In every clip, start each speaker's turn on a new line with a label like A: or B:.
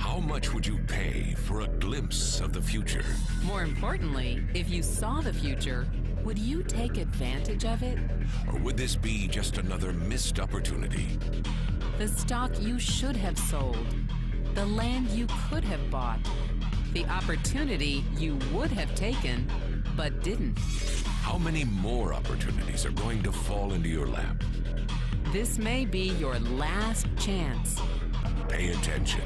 A: How much would you pay for a glimpse of the future?
B: More importantly, if you saw the future, would you take advantage of it?
A: Or would this be just another missed opportunity?
B: The stock you should have sold, the land you could have bought, the opportunity you would have taken but didn't.
A: How many more opportunities are going to fall into your lap?
B: This may be your last chance.
A: Pay attention.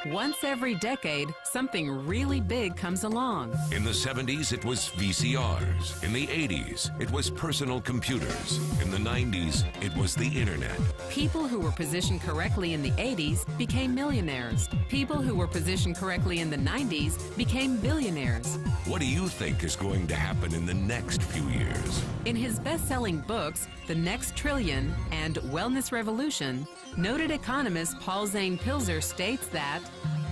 B: Once every decade, something really big comes along.
A: In the 70s, it was VCRs. In the 80s, it was personal computers. In the 90s, it was the internet.
B: People who were positioned correctly in the 80s became millionaires. People who were positioned correctly in the 90s became billionaires.
A: What do you think is going to happen in the next few years?
B: In his best-selling books, The Next Trillion and Wellness Revolution, noted economist Zane Pilzer states that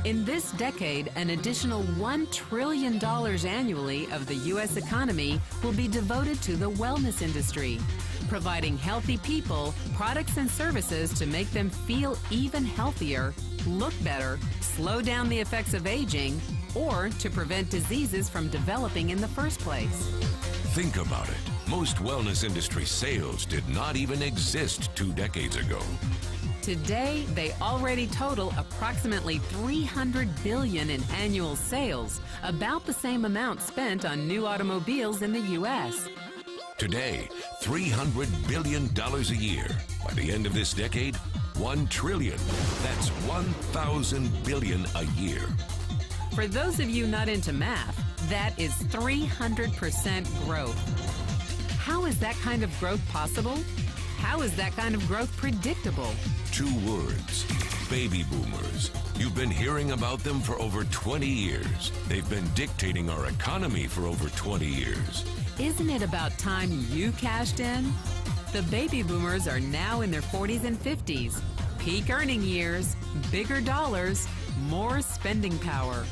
B: in this decade, an additional $1 trillion annually of the U.S. economy will be devoted to the wellness industry, providing healthy people products and services to make them feel even healthier, look better, slow down the effects of aging, or to prevent diseases from developing in the first place.
A: Think about it. Most wellness industry sales did not even exist 2 decades ago.
B: Today, they already total approximately $300 billion in annual sales, about the same amount spent on new automobiles in the U.S.
A: Today, $300 billion a year. By the end of this decade, $1 trillion. That's 1,000 billion a year.
B: For those of you not into math, that is 300% growth. How is that kind of growth possible? How is that kind of growth predictable?
A: 2 words: baby boomers. You've been hearing about them for over 20 years. They've been dictating our economy for over 20 years.
B: Isn't it about time you cashed in? The baby boomers are now in their 40s and 50s. Peak earning years, bigger dollars, more spending power.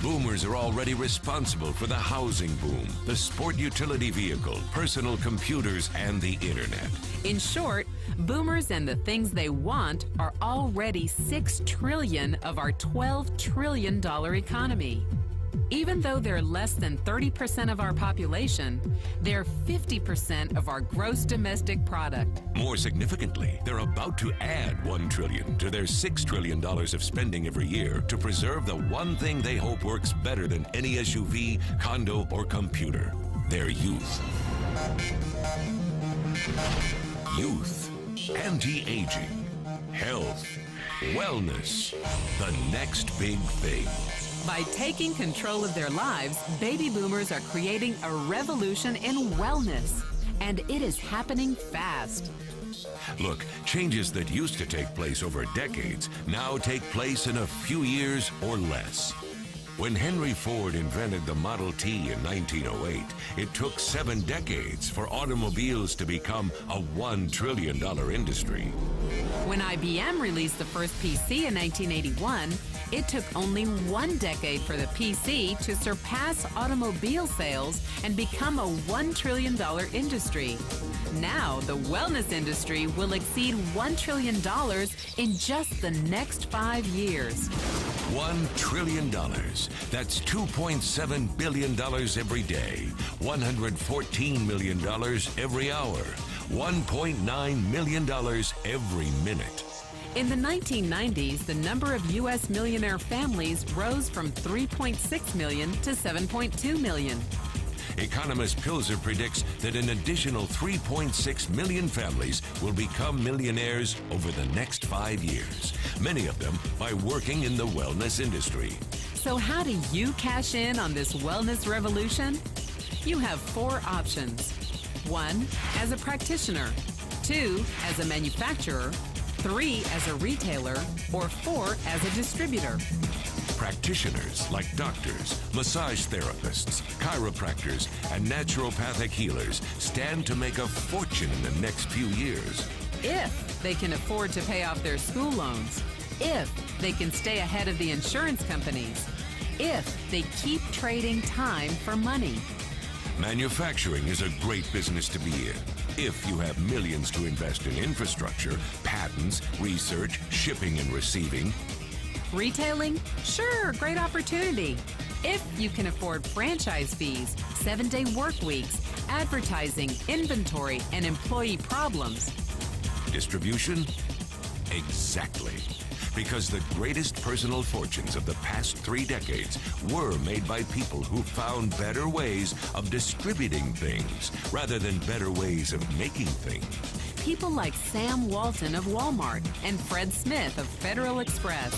A: Boomers are already responsible for the housing boom, the sport utility vehicle, personal computers, and the internet.
B: In short, boomers and the things they want are already $6 trillion of our $12 trillion economy. Even though they're less than 30% of our population, they're 50% of our gross domestic product.
A: More significantly, they're about to add $1 trillion to their $6 trillion of spending every year to preserve the one thing they hope works better than any SUV, condo, or computer: their youth. Youth, anti-aging, health, wellness, the next big thing.
B: By taking control of their lives, baby boomers are creating a revolution in wellness, and it is happening fast.
A: Look, changes that used to take place over decades now take place in a few years or less. When Henry Ford invented the Model T in 1908, it took 7 decades for automobiles to become a $1 trillion industry.
B: When IBM released the first PC in 1981, it took only 1 decade for the PC to surpass automobile sales and become a $1 trillion industry. Now, the wellness industry will exceed $1 trillion in just the next 5 years.
A: $1 trillion. That's $2.7 billion every day, $114 million every hour, $1.9 million every minute.
B: In the 1990s, the number of U.S. millionaire families rose from 3.6 million to 7.2 million.
A: Economist Pilzer predicts that an additional 3.6 million families will become millionaires over the next 5 years, many of them by working in the wellness industry.
B: So how do you cash in on this wellness revolution? You have 4 options. 1, as a practitioner. 2, as a manufacturer. 3, as a retailer. Or 4, as a distributor.
A: Practitioners like doctors, massage therapists, chiropractors, and naturopathic healers stand to make a fortune in the next few years.
B: If they can afford to pay off their school loans. If they can stay ahead of the insurance companies. If they keep trading time for money.
A: Manufacturing is a great business to be in if you have millions to invest in infrastructure, patents, research, shipping and receiving.
B: Retailing? Sure, great opportunity. If you can afford franchise fees, 7-day work weeks, advertising, inventory, and employee problems.
A: Distribution? Exactly. Because the greatest personal fortunes of the past 3 decades were made by people who found better ways of distributing things rather than better ways of making things.
B: People like Sam Walton of Walmart and Fred Smith of Federal Express.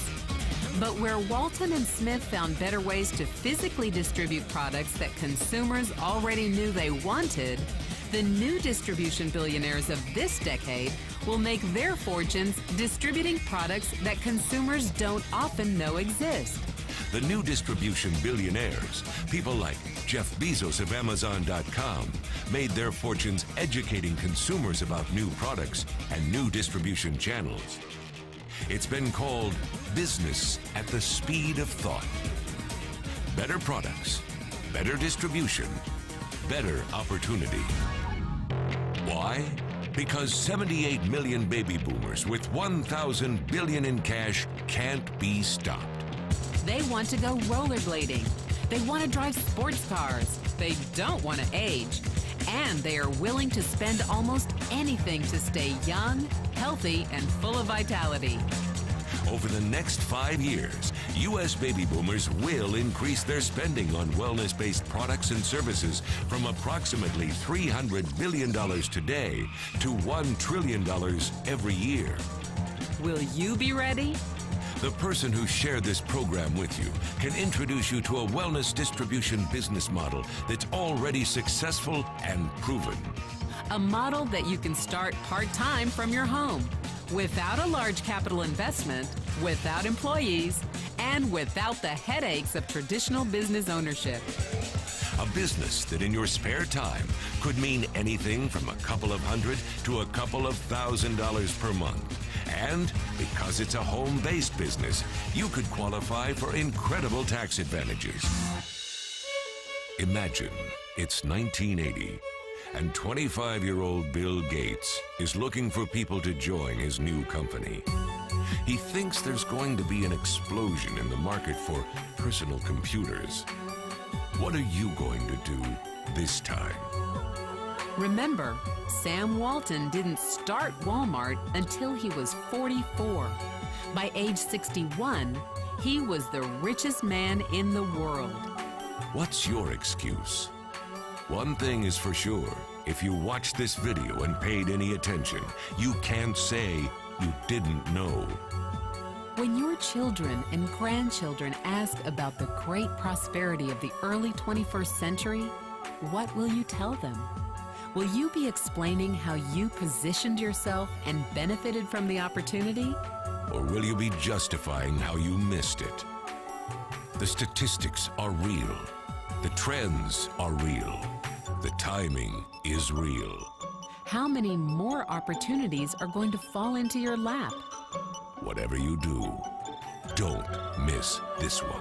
B: But where Walton and Smith found better ways to physically distribute products that consumers already knew they wanted, the new distribution billionaires of this decade will make their fortunes distributing products that consumers don't often know exist.
A: The new distribution billionaires, people like Jeff Bezos of Amazon.com, made their fortunes educating consumers about new products and new distribution channels. It's been called business at the speed of thought. Better products, better distribution, better opportunity. Why? Because 78 million baby boomers with 1,000 billion in cash can't be stopped.
B: They want to go rollerblading. They want to drive sports cars. They don't want to age. And they are willing to spend almost anything to stay young, healthy, and full of vitality.
A: Over the next 5 years, U.S. baby boomers will increase their spending on wellness-based products and services from approximately $300 billion today to $1 trillion every year.
B: Will you be ready?
A: The person who shared this program with you can introduce you to a wellness distribution business model that's already successful and proven.
B: A model that you can start part-time from your home, without a large capital investment, without employees, and without the headaches of traditional business ownership.
A: A business that in your spare time could mean anything from a couple of hundred to a couple of $1,000s per month. And because it's a home-based business, you could qualify for incredible tax advantages. Imagine it's 1980, and 25-year-old Bill Gates is looking for people to join his new company. He thinks there's going to be an explosion in the market for personal computers. What are you going to do this time?
B: Remember, Sam Walton didn't start Walmart until he was 44. By age 61, he was the richest man in the world.
A: What's your excuse? One thing is for sure, if you watched this video and paid any attention, you can't say you didn't know.
B: When your children and grandchildren ask about the great prosperity of the early 21st century, what will you tell them? Will you be explaining how you positioned yourself and benefited from the opportunity?
A: Or will you be justifying how you missed it? The statistics are real. The trends are real. The timing is real.
B: How many more opportunities are going to fall into your lap?
A: Whatever you do, don't miss this one.